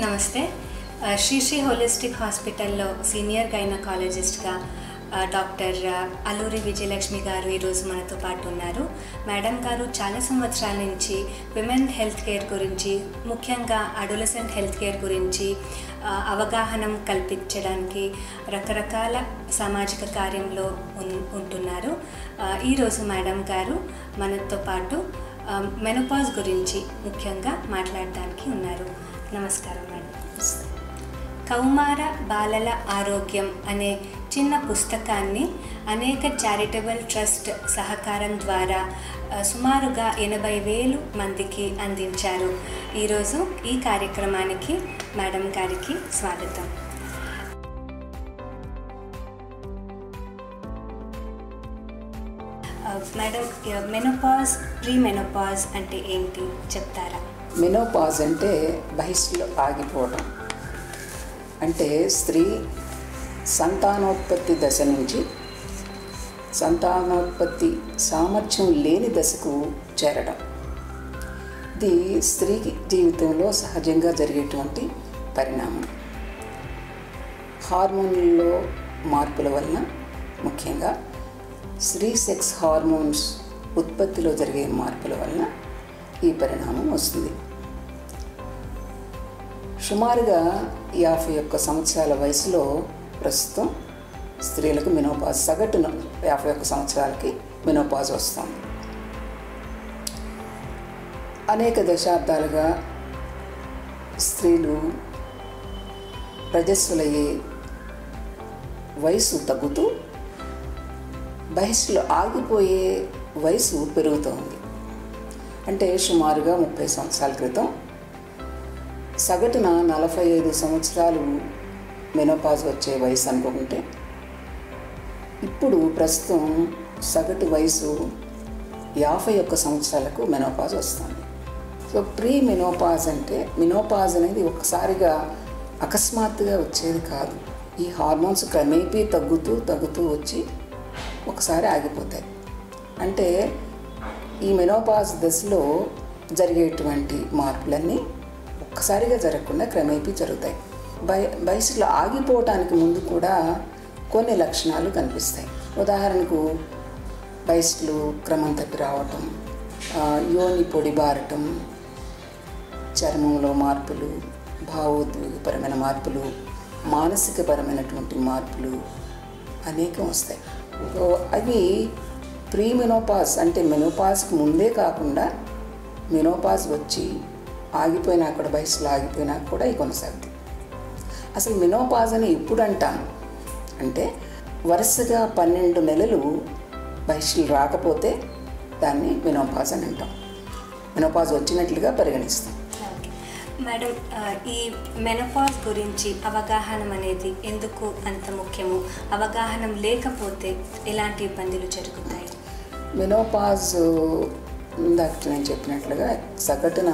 నమస్తే. శ్రీ హోలిస్టిక్ హాస్పిటల్లో senior గైనకాలజిస్ట్గా doctor Alluri Vijayalakshmi గారు ఈరోజు మనతో పాటు ఉన్నారు. మేడం గారు చాలా సంవత్సరాల నుంచి విమెన్ హెల్త్ కేర్ గురించి, ముఖ్యంగా అడోలసెంట్ హెల్త్ కేర్ గురించి అవగాహన కల్పించడానికి రకరకాల సామాజిక కార్యంలో ఉంటున్నారు. ఈరోజు మేడం గారు మనతో పాటు మెనోపాజ్ గురించి ముఖ్యంగా మాట్లాడడానికి ఉన్నారు. నమస్కారం మేడం. కౌమార బాలల ఆరోగ్యం అనే చిన్న పుస్తకాన్ని అనేక చారిటబుల్ ట్రస్ట్ సహకారం ద్వారా సుమారుగా 80,000 మందికి అందించారు. ఈరోజు ఈ కార్యక్రమానికి మేడం గారికి స్వాగతం. మేడం, మెనోపాజ్, ప్రీ మెనోపాజ్ అంటే ఏంటి చెప్తారా? మెనోపాజ్ అంటే బహిష్లో ఆగిపోవడం, అంటే స్త్రీ సంతానోత్పత్తి దశ నుంచి సంతానోత్పత్తి సామర్థ్యం లేని దశకు చేరడం. ఇది స్త్రీ జీవితంలో సహజంగా జరిగేటువంటి పరిణామం. హార్మోన్లలో మార్పుల వలన, ముఖ్యంగా స్త్రీ సెక్స్ హార్మోన్స్ ఉత్పత్తిలో జరిగే మార్పుల వలన ఈ పరిణామం వస్తుంది. సుమారుగా 51 సంవత్సరాల వయసులో ప్రస్తుతం స్త్రీలకు మెనోపాజ్, సగటున 51 సంవత్సరాలకి మెనోపాజ్ వస్తుంది. అనేక దశాబ్దాలుగా స్త్రీలు ప్రజస్సులయ్యే వయసు తగ్గుతూ బహిష్లో ఆగిపోయే వయసు పెరుగుతోంది. అంటే సుమారుగా 30 సంవత్సరాల క్రితం సగటున 45 సంవత్సరాలు మెనోపాజ్ వచ్చే వయసు అనుకుంటే, ఇప్పుడు ప్రస్తుతం సగటు వయసు 51 సంవత్సరాలకు మెనోపాజ్ వస్తుంది. సో ప్రీ మెనోపాజ్ అంటే, మెనోపాజ్ అనేది ఒకసారిగా అకస్మాత్తుగా వచ్చేది కాదు. ఈ హార్మోన్స్ క్రమేపీ తగ్గుతూ వచ్చి ఒకసారి ఆగిపోతాయి. అంటే ఈ మెనోపాజ్ దశలో జరిగేటువంటి మార్పులన్నీ ఒక్కసారిగా జరగకుండా క్రమేపీ జరుగుతాయి. వయసులో ఆగిపోవటానికి ముందు కూడా కొన్ని లక్షణాలు కనిపిస్తాయి. ఉదాహరణకు వయసులో క్రమం తప్పి రావటం, యోని పొడిబారటం, చర్మంలో మార్పులు, భావోద్వేగపరమైన మార్పులు, మానసికపరమైనటువంటి మార్పులు అనేకం వస్తాయి. అవి ప్రీ మెనోపాజ్ అంటే మెనోపాజ్కి ముందే కాకుండా, మెనోపాజ్ వచ్చి ఆగిపోయినా కూడా, వయసులో ఆగిపోయినా కూడా ఇవి కొనసాగుతాయి. అసలు మెనోపాజ్ అని ఎప్పుడు అంటాం అంటే, వరుసగా 12 నెలలు వయసులు రాకపోతే దాన్ని మెనోపాజ్ అని అంటాం. మెనోపాజ్ వచ్చినట్లుగా పరిగణిస్తాం. మేడం, ఈ మెనోపాజ్ గురించి అవగాహన అనేది ఎందుకు అంత ముఖ్యము? అవగాహన లేకపోతే ఎలాంటి ఇబ్బందులు జరుగుతాయి? మెనోపాజ్ ఇందాక నేను చెప్పినట్లుగా సగటున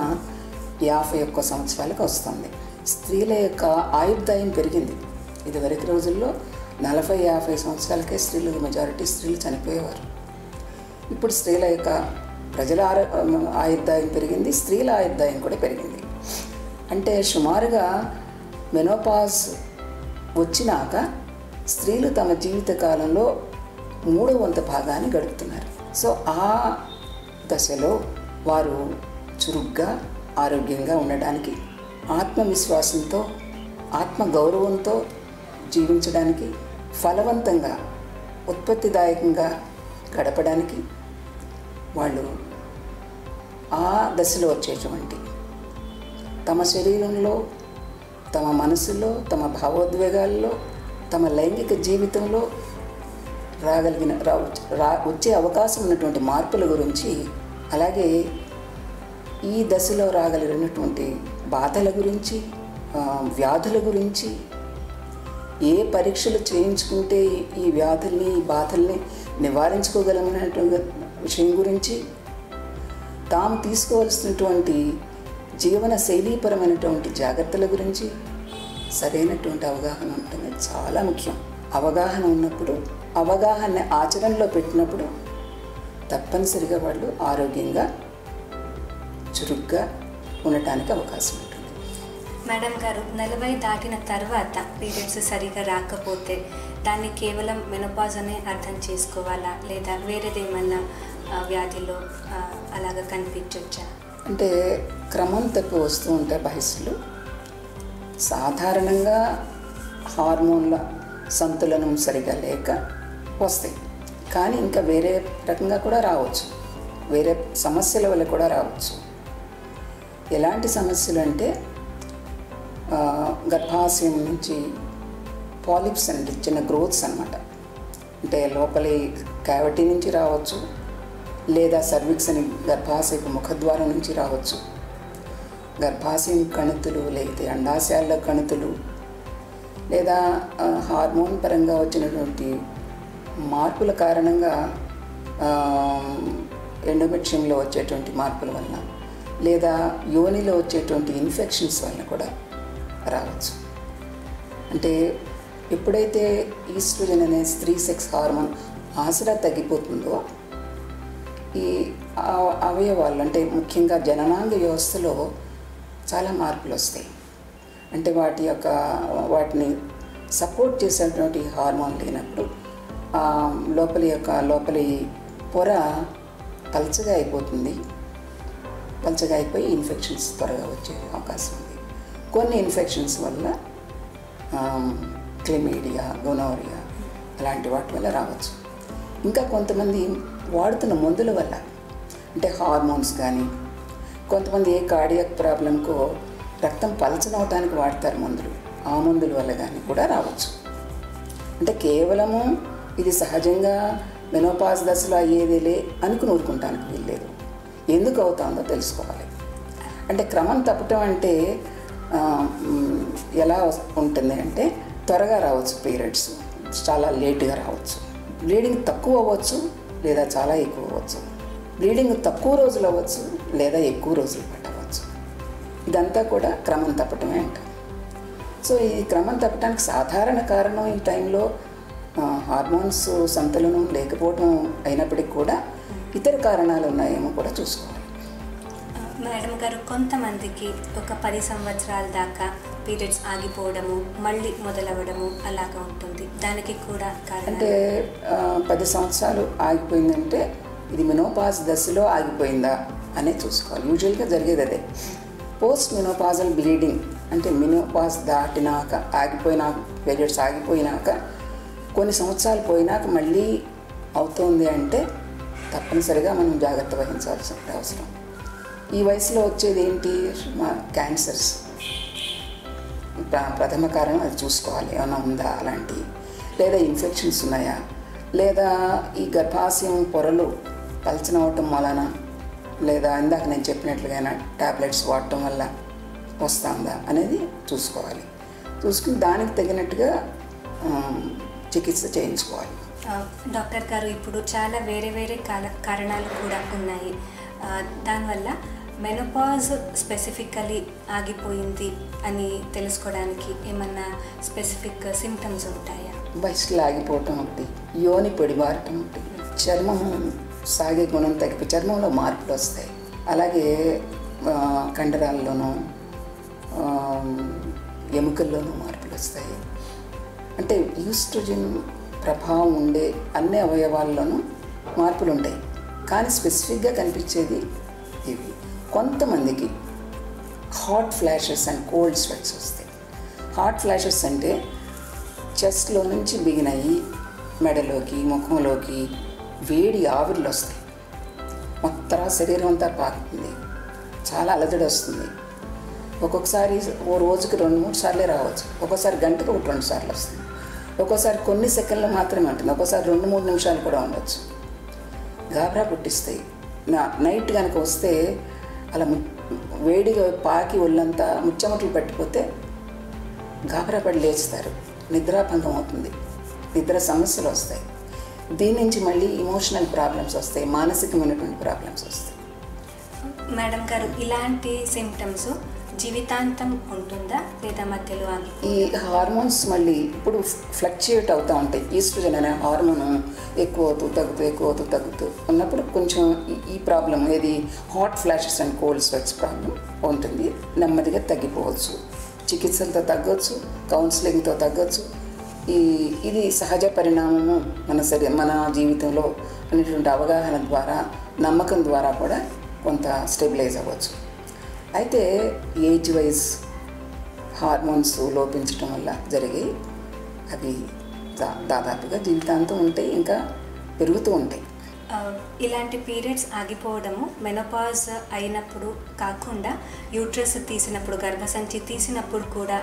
51 సంవత్సరాలకు వస్తుంది. స్త్రీల యొక్క ఆయుర్దాయం పెరిగింది. ఇదివరకు రోజుల్లో 40-50 సంవత్సరాలకే మెజారిటీ స్త్రీలు చనిపోయేవారు. ఇప్పుడు స్త్రీల యొక్క ప్రజల ఆయుర్దాయం పెరిగింది, స్త్రీల ఆయుర్దాయం కూడా పెరిగింది. అంటే సుమారుగా మెనోపాజ్ వచ్చినాక స్త్రీలు తమ జీవిత కాలంలో 3/4 భాగాన్ని గడుపుతున్నారు. సో ఆ దశలో వారు చురుగ్గా, ఆరోగ్యంగా ఉండడానికి, ఆత్మవిశ్వాసంతో, ఆత్మగౌరవంతో జీవించడానికి, ఫలవంతంగా, ఉత్పత్తిదాయకంగా గడపడానికి వాళ్ళు ఆ దశలో వచ్చేటువంటి తమ శరీరంలో, తమ మనసులో, తమ భావోద్వేగాల్లో, తమ లైంగిక జీవితంలో వచ్చే అవకాశం ఉన్నటువంటి మార్పుల గురించి, అలాగే ఈ దశలో రాగలిగినటువంటి బాధల గురించి, వ్యాధుల గురించి, ఏ పరీక్షలు చేయించుకుంటే ఈ వ్యాధుల్ని, ఈ బాధల్ని నివారించుకోగలమనేటువంటి విషయం గురించి, తాము తీసుకోవాల్సినటువంటి జీవన శైలీపరమైనటువంటి జాగ్రత్తల గురించి సరైనటువంటి అవగాహన ఉంటుంది. చాలా ముఖ్యం. అవగాహన ఉన్నప్పుడు, అవగాహన ఆచరణలో పెట్టినప్పుడు తప్పనిసరిగా వాళ్ళు ఆరోగ్యంగా, చురుగ్గా ఉండటానికి అవకాశం ఉంటుంది. మేడం గారు, 40 దాటిన తర్వాత పీరియడ్స్ సరిగా రాకపోతే దాన్ని కేవలం మెనోపాజ్ అనే అర్థం చేసుకోవాలా, లేదా వేరేదేమన్నా వ్యాధిలో అలాగా కనిపించవచ్చా? అంటే క్రమం తప్పి వస్తూ ఉంటాయి వయసులు. సాధారణంగా హార్మోన్ల సంతులనం సరిగా లేక వస్తాయి, కానీ ఇంకా వేరే రకంగా కూడా రావచ్చు, వేరే సమస్యల వల్ల కూడా రావచ్చు. ఎలాంటి సమస్యలు అంటే గర్భాశయం నుంచి పాలిప్స్ అంటే చిన్న గ్రోత్స్ అన్నమాట. అంటే లోపలి క్యావిటీ నుంచి రావచ్చు, లేదా సర్విక్స్ అని గర్భాశయపు ముఖద్వారం నుంచి రావచ్చు, గర్భాశయం కణుతులు, లేకపోతే అండాశయాల కణుతులు, లేదా హార్మోన్ పరంగా వచ్చినటువంటి మార్పుల కారణంగా ఎండోమెట్రియంలో వచ్చేటువంటి మార్పుల వలన, లేదా యోనిలో వచ్చేటువంటి ఇన్ఫెక్షన్స్ వలన కూడా రావచ్చు. అంటే ఎప్పుడైతే ఈస్ట్రోజన్ అనే స్త్రీ సెక్స్ హార్మోన్ ఆసరా తగ్గిపోతుందో ఈ అవయవాళ్ళు, అంటే ముఖ్యంగా జననాంగ వ్యవస్థలో చాలా మార్పులు వస్తాయి. అంటే వాటిని సపోర్ట్ చేసేటువంటి హార్మోన్ లేనప్పుడు లోపలి పొర పల్చగా అయిపోతుంది. పల్చగా అయిపోయి ఇన్ఫెక్షన్స్ త్వరగా వచ్చే అవకాశం ఉంది. కొన్ని ఇన్ఫెక్షన్స్ వల్ల క్లెమీడియా, గొనోరియా అలాంటి వాటి వల్ల రావచ్చు. ఇంకా కొంతమంది వాడుతున్న మందుల వల్ల, అంటే హార్మోన్స్ కానీ, కొంతమంది ఏ కార్డియాక్ ప్రాబ్లంకో రక్తం పలచనవటానికి వాడతారు మందులు, ఆ మందుల వల్ల కానీ కూడా రావచ్చు. అంటే కేవలము ఇది సహజంగా మెనోపాజ్ దశలో అయ్యేదేలే అనుకుని ఊరుకుంటానికి వీల్లేదు. ఎందుకు అవుతుందో తెలుసుకోవాలి. అంటే క్రమం తప్పటం అంటే ఎలా ఉంటుంది అంటే త్వరగా రావచ్చు పీరియడ్స్, చాలా లేటుగా రావచ్చు, బ్లీడింగ్ తక్కువ అవ్వచ్చు లేదా చాలా ఎక్కువ అవ్వచ్చు, బ్లీడింగ్ తక్కువ రోజులు అవ్వచ్చు లేదా ఎక్కువ రోజులు పట్టవచ్చు. ఇదంతా కూడా క్రమం తప్పటమే అంటాం. సో ఈ క్రమం తప్పటానికి సాధారణ కారణం ఈ టైంలో హార్మోన్స్ సంతులనం లేకపోవడం అయినప్పటికీ కూడా ఇతర కారణాలు ఉన్నాయేమో కూడా చూసుకోవాలి. మేడం గారు, కొంతమందికి ఒక 10 సంవత్సరాల దాకా పీరియడ్స్ ఆగిపోవడము, మళ్ళీ మొదలవ్వడము అలాగా ఉంటుంది. దానికి కూడా కారణం అంటే 10 సంవత్సరాలు ఆగిపోయిందంటే ఇది మెనోపాజ్ దశలో ఆగిపోయిందా అనే చూసుకోవాలి. యూజువల్గా జరిగేది అదే. పోస్ట్ మెనోపాజల్ బ్లీడింగ్ అంటే మెనోపాజ్ దాటినాక పీరియడ్స్ ఆగిపోయినాక కొన్ని సంవత్సరాలు పోయినాక మళ్ళీ అవుతుంది అంటే తప్పనిసరిగా మనం జాగ్రత్త వహించాల్సిన అవసరం. ఈ వయసులో వచ్చేది ఏంటి? క్యాన్సర్స్ ప్రథమ కారణం, అది చూసుకోవాలి ఏమైనా ఉందా అలాంటివి, లేదా ఇన్ఫెక్షన్స్ ఉన్నాయా, లేదా ఈ గర్భాశయం పొరలు పలచనవటం వలన, లేదా ఇందాక నేను చెప్పినట్లుగా టాబ్లెట్స్ వాడటం వల్ల వస్తుందా అనేది చూసుకోవాలి. చూసుకుని దానికి తగినట్టుగా చికిత్స చేయించుకోవాలి. డాక్టర్ గారు, ఇప్పుడు చాలా వేరే వేరే కారణాలు కూడా ఉన్నాయి. దానివల్ల మెనోపాజ్ స్పెసిఫికలీ ఆగిపోయింది అని తెలుసుకోవడానికి ఏమన్నా స్పెసిఫిక్ సిమ్టమ్స్ ఉంటాయా? వయసులో ఆగిపోవటం ఒకటి, యోని పొడిబారటం ఒకటి, చర్మం సాగే గుణం తగ్గిపోయి చర్మంలో మార్పులు వస్తాయి, అలాగే కండరాల్లోనూ ఎముకల్లోనూ మార్పులు వస్తాయి. అంటే ఈస్ట్రోజన్ ప్రభావం ఉండే అన్ని అవయవాల్లోనూ మార్పులు ఉంటాయి, కానీ స్పెసిఫిక్గా కనిపించేది ఇవి. కొంతమందికి hot flashes and cold sweats వస్తాయి. హాట్ ఫ్లాషెస్ అంటే చెస్ట్లో నుంచి బిగినయ్యి మెడలోకి, ముఖంలోకి వేడి ఆవిర్లు వస్తాయి, మొత్తం శరీరం అంతా పాకుతుంది, చాలా అలజడి వస్తుంది. ఒక్కొక్కసారి ఓ రోజుకి 2-3 సార్లే రావచ్చు, ఒక్కోసారి గంటకు 1-2 సార్లు వస్తుంది, ఒక్కోసారి కొన్ని సెకండ్లు మాత్రమే ఉంటుంది, ఒక్కోసారి 2-3 నిమిషాలు కూడా ఉండవచ్చు. గాబరా పుట్టిస్తాయి. నైట్ కనుక వస్తే అలా వేడిగా పాకి ఒళ్ళంతా ముచ్చమట్లు పట్టిపోతే గాబరా పడి లేస్తారు, నిద్రాభంగం అవుతుంది, నిద్ర సమస్యలు వస్తాయి. దీని నుంచి మళ్ళీ ఇమోషనల్ ప్రాబ్లమ్స్ వస్తాయి, మానసికమైనటువంటి ప్రాబ్లమ్స్ వస్తాయి. మేడం గారు, ఇలాంటి సిమ్టమ్స్ జీవితాంతం ఉంటుందా లేదా మధ్యలో ఆగి? ఈ హార్మోన్స్ మళ్ళీ ఇప్పుడు ఫ్లక్చుయేట్ అవుతూ ఉంటాయి. ఈస్ట్రోజన్ అనే హార్మోన్ ఎక్కువ అవుతూ తగ్గుతూ ఉన్నప్పుడు కొంచెం ఈ ప్రాబ్లం, ఏది hot flashes and cold స్వెట్స్ problem ఉంటుంది, నెమ్మదిగా తగ్గిపోవచ్చు. చికిత్సలతో తగ్గొచ్చు, కౌన్సిలింగ్తో తగ్గొచ్చు. ఇది సహజ పరిణామము మన జీవితంలో అనేటువంటి అవగాహన ద్వారా, నమ్మకం ద్వారా కూడా కొంత స్టెబిలైజ్ అవ్వచ్చు. అయితే ఏజ్ వైజ్ హార్మోన్స్ లోపించడం వల్ల జరిగి అవి దాదాపుగా జీవితాంతం ఉంటాయి, ఇంకా పెరుగుతూ ఉంటాయి. ఇలాంటి పీరియడ్స్ ఆగిపోవడము మెనోపాజ్ అయినప్పుడు కాకుండా యూట్రస్ తీసినప్పుడు, గర్భసంచి తీసినప్పుడు కూడా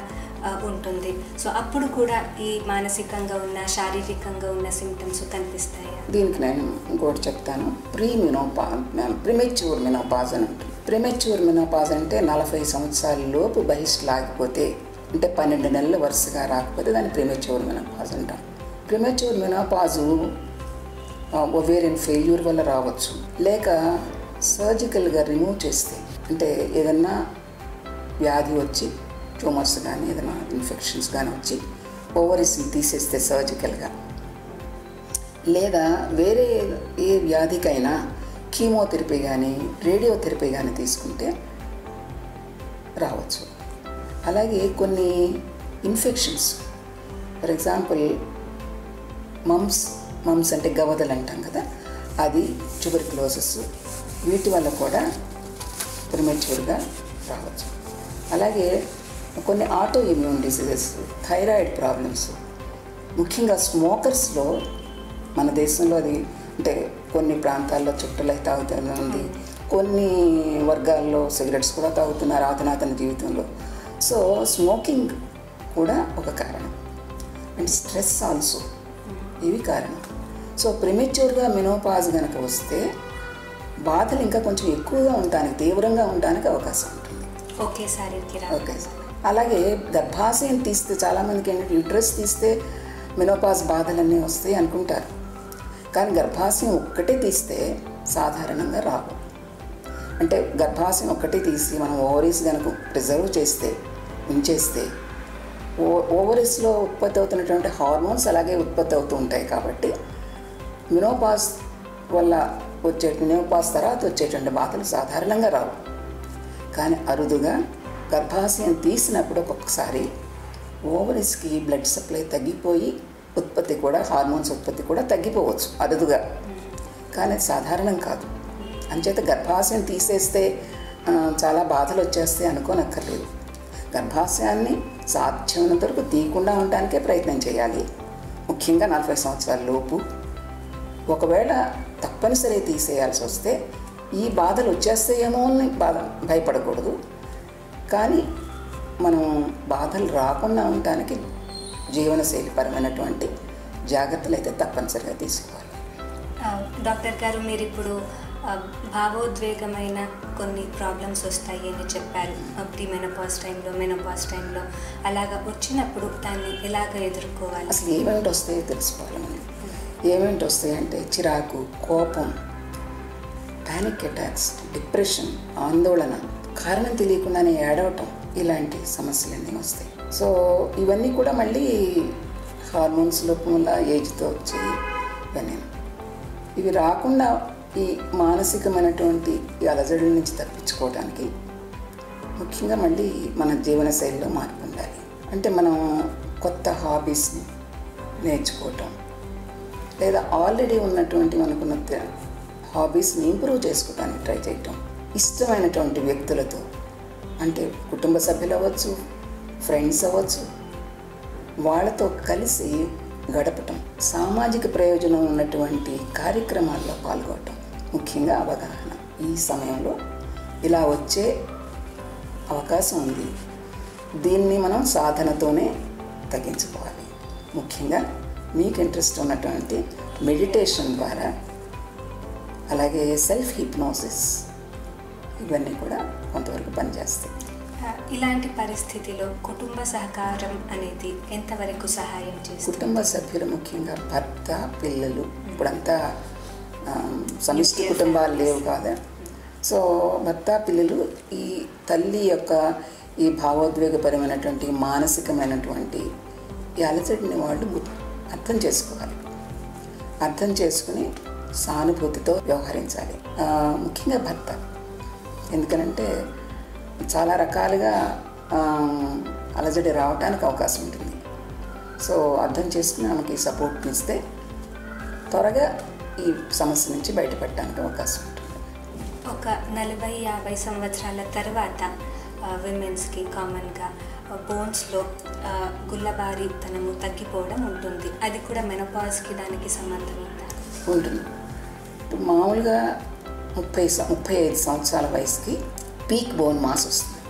ఉంటుంది. సో అప్పుడు కూడా ఈ మానసికంగా ఉన్న, శారీరకంగా ఉన్న సిమ్టమ్స్ కనిపిస్తాయి. దీనికి నేను ఇంకోటి చెప్తాను. ప్రిమెచ్యూర్ మెనోపాజ్ అని ఉంటుంది. ప్రిమెచ్యూర్ మెనోపాజ్ అంటే 40 సంవత్సరాల లోపు బహిష్టు లాగిపోతే, అంటే 12 నెలలు వరుసగా రాకపోతే దాన్ని ప్రిమెచ్యూర్ మెనోపాజ్ అంటాం. ప్రిమెచ్యూర్ మెనోపాజు ఒవేరియన్ ఫెయిల్యూర్ వల్ల రావచ్చు, లేక సర్జికల్గా రిమూవ్ చేస్తే, అంటే ఏదన్నా వ్యాధి వచ్చి ట్యూమర్స్ కానీ ఏదైనా ఇన్ఫెక్షన్స్ కానీ వచ్చి ఓవరీస్ని తీసేస్తే సర్జికల్గా, లేదా వేరే ఏ వ్యాధికైనా కీమోథెరపీ కానీ రేడియోథెరపీ కానీ తీసుకుంటే రావచ్చు. అలాగే కొన్ని ఇన్ఫెక్షన్స్, ఫర్ ఎగ్జాంపుల్ మమ్స్ అంటే గవదలు అంటాం కదా, అది, ట్యూబర్క్యులోసిస్, వీటి వల్ల కూడా ప్రిమెచ్యూర్గా రావచ్చు. అలాగే కొన్ని auto immune diseases, thyroid problems, ముఖ్యంగా స్మోకర్స్లో మన దేశంలో అది, అంటే కొన్ని ప్రాంతాల్లో చుట్టలై తాగుతుంది, కొన్ని వర్గాల్లో సిగరెట్స్ కూడా తాగుతున్నారు అధునాతన జీవితంలో. సో స్మోకింగ్ కూడా ఒక కారణం, అండ్ స్ట్రెస్ ఆల్సో, ఇవి కారణం. సో ప్రిమెచ్యూర్గా మెనోపాజ్ కనుక వస్తే బాధలు ఇంకా కొంచెం ఎక్కువగా ఉండడానికి, తీవ్రంగా ఉండడానికి అవకాశం ఉంటుంది. ఓకే. అలాగే గర్భాశయం తీస్తే చాలామందికి ఏంటంటే యూట్రస్ తీస్తే మెనోపాజ్ బాధలన్నీ వస్తాయి అనుకుంటారు, కానీ గర్భాశయం ఒక్కటే తీస్తే సాధారణంగా రావు. అంటే గర్భాశయం ఒక్కటే తీసి మనం ఓవరీస్ కనుక ప్రిజర్వ్ చేస్తే, ఉంచేస్తే, ఓవరీస్లో ఉత్పత్తి అవుతున్నటువంటి హార్మోన్స్ అలాగే ఉత్పత్తి అవుతూ ఉంటాయి. కాబట్టి మెనోపాజ్ తర్వాత వచ్చేటువంటి బాధలు సాధారణంగా రావు. కానీ అరుదుగా గర్భాశయం తీసినప్పుడు ఒక్కొక్కసారి ఓవరీస్కి బ్లడ్ సప్లై తగ్గిపోయి ఉత్పత్తి కూడా, హార్మోన్స్ ఉత్పత్తి కూడా తగ్గిపోవచ్చు అరుదుగా, కానీ అది సాధారణం కాదు. అంచేత గర్భాశయం తీసేస్తే చాలా బాధలు వచ్చేస్తాయి అనుకోనక్కర్లేదు. గర్భాశయాన్ని సాధ్యమైనంత వరకు తీయకుండా ఉండడానికే ప్రయత్నం చేయాలి, ముఖ్యంగా 40 సంవత్సరాల లోపు. ఒకవేళ తప్పనిసరి తీసేయాల్సి వస్తే ఈ బాధలు వచ్చేస్తాయేమో అని భయపడకూడదు, కానీ మనం బాధలు రాకుండా ఉండటానికి జీవనశైలి పరమైనటువంటి జాగ్రత్తలు అయితే తప్పనిసరిగా తీసుకోవాలి. డాక్టర్ గారు, మీరు ఇప్పుడు భావోద్వేగమైన కొన్ని ప్రాబ్లమ్స్ వస్తాయి అని చెప్పారు. ప్రీ మెనోపాజ్ టైంలో, మెనోపాజ్ టైంలో అలాగా వచ్చినప్పుడు దాన్ని ఎలాగ ఎదుర్కోవాలి? అసలు ఏమేంటి వస్తాయో తెలుసుకోవాలి మనం. ఏమేంటి వస్తాయంటే చిరాకు, కోపం, పానిక్ అటాక్స్, డిప్రెషన్, ఆందోళన, కారణం తెలియకుండానే ఏడవటం, ఇలాంటి సమస్యలన్నీ వస్తాయి. సో ఇవన్నీ కూడా మళ్ళీ హార్మోన్స్ లోపం వల్ల, ఏజ్తో వచ్చి ఇవన్నీ. ఇవి రాకుండా ఈ మానసికమైనటువంటి ఈ అలజడుల నుంచి తప్పించుకోవడానికి ముఖ్యంగా మళ్ళీ మన జీవనశైలిలో మార్పు ఉండాలి. అంటే మనం కొత్త హాబీస్ని నేర్చుకోవటం, లేదా ఆల్రెడీ ఉన్నటువంటి మనకున్న హాబీస్ని ఇంప్రూవ్ చేసుకోవడానికి ట్రై చేయటం, ఇష్టమైనటువంటి వ్యక్తులతో, అంటే కుటుంబ సభ్యులు అవ్వచ్చు, ఫ్రెండ్స్ అవ్వచ్చు, వాళ్ళతో కలిసి గడపటం, సామాజిక ప్రయోజనం ఉన్నటువంటి కార్యక్రమాల్లో పాల్గొనటం, ముఖ్యంగా అవగాహన. ఈ సమయంలో ఇలా వచ్చే అవకాశం ఉంది, దీన్ని మనం సాధనతోనే తగ్గించుకోవాలి. ముఖ్యంగా మీకు ఇంట్రెస్ట్ ఉన్నటువంటి మెడిటేషన్ ద్వారా, అలాగే సెల్ఫ్ హిప్నోసిస్, ఇవన్నీ కూడా కొంతవరకు పనిచేస్తాయి. ఇలాంటి పరిస్థితిలో కుటుంబ సహకారం అనేది ఎంతవరకు సహాయం చేస్తుంది? కుటుంబ సభ్యులు, ముఖ్యంగా భర్త, పిల్లలు, ఇప్పుడంతా సమిష్టి కుటుంబాలు లేవు కాదా. సో భర్త, పిల్లలు, ఈ తల్లి యొక్క ఈ భావోద్వేగపరమైనటువంటి, మానసికమైనటువంటి ఈ అలజడిని వాళ్ళు అర్థం చేసుకోవాలి. అర్థం చేసుకుని సానుభూతితో వ్యవహరించాలి. ముఖ్యంగా భర్త, ఎందుకనంటే చాలా రకాలుగా అలజడి రావడానికి అవకాశం ఉంటుంది. సో అర్థం చేసుకుని ఆమెకి సపోర్ట్ ఇస్తే త్వరగా ఈ సమస్య నుంచి బయటపడడానికి అవకాశం ఉంటుంది. ఒక 40-50 సంవత్సరాల తర్వాత విమెన్స్కి కామన్గా బోన్స్లో గుల్లబారితనము తగ్గిపోవడం ఉంటుంది. అది కూడా మెనోపాజ్కి దానికి సంబంధం ఉందా? ఉంటుంది. ఇప్పుడు మామూలుగా 35 సంవత్సరాల వయసుకి పీక్ బోన్ మాస్ వస్తుంది,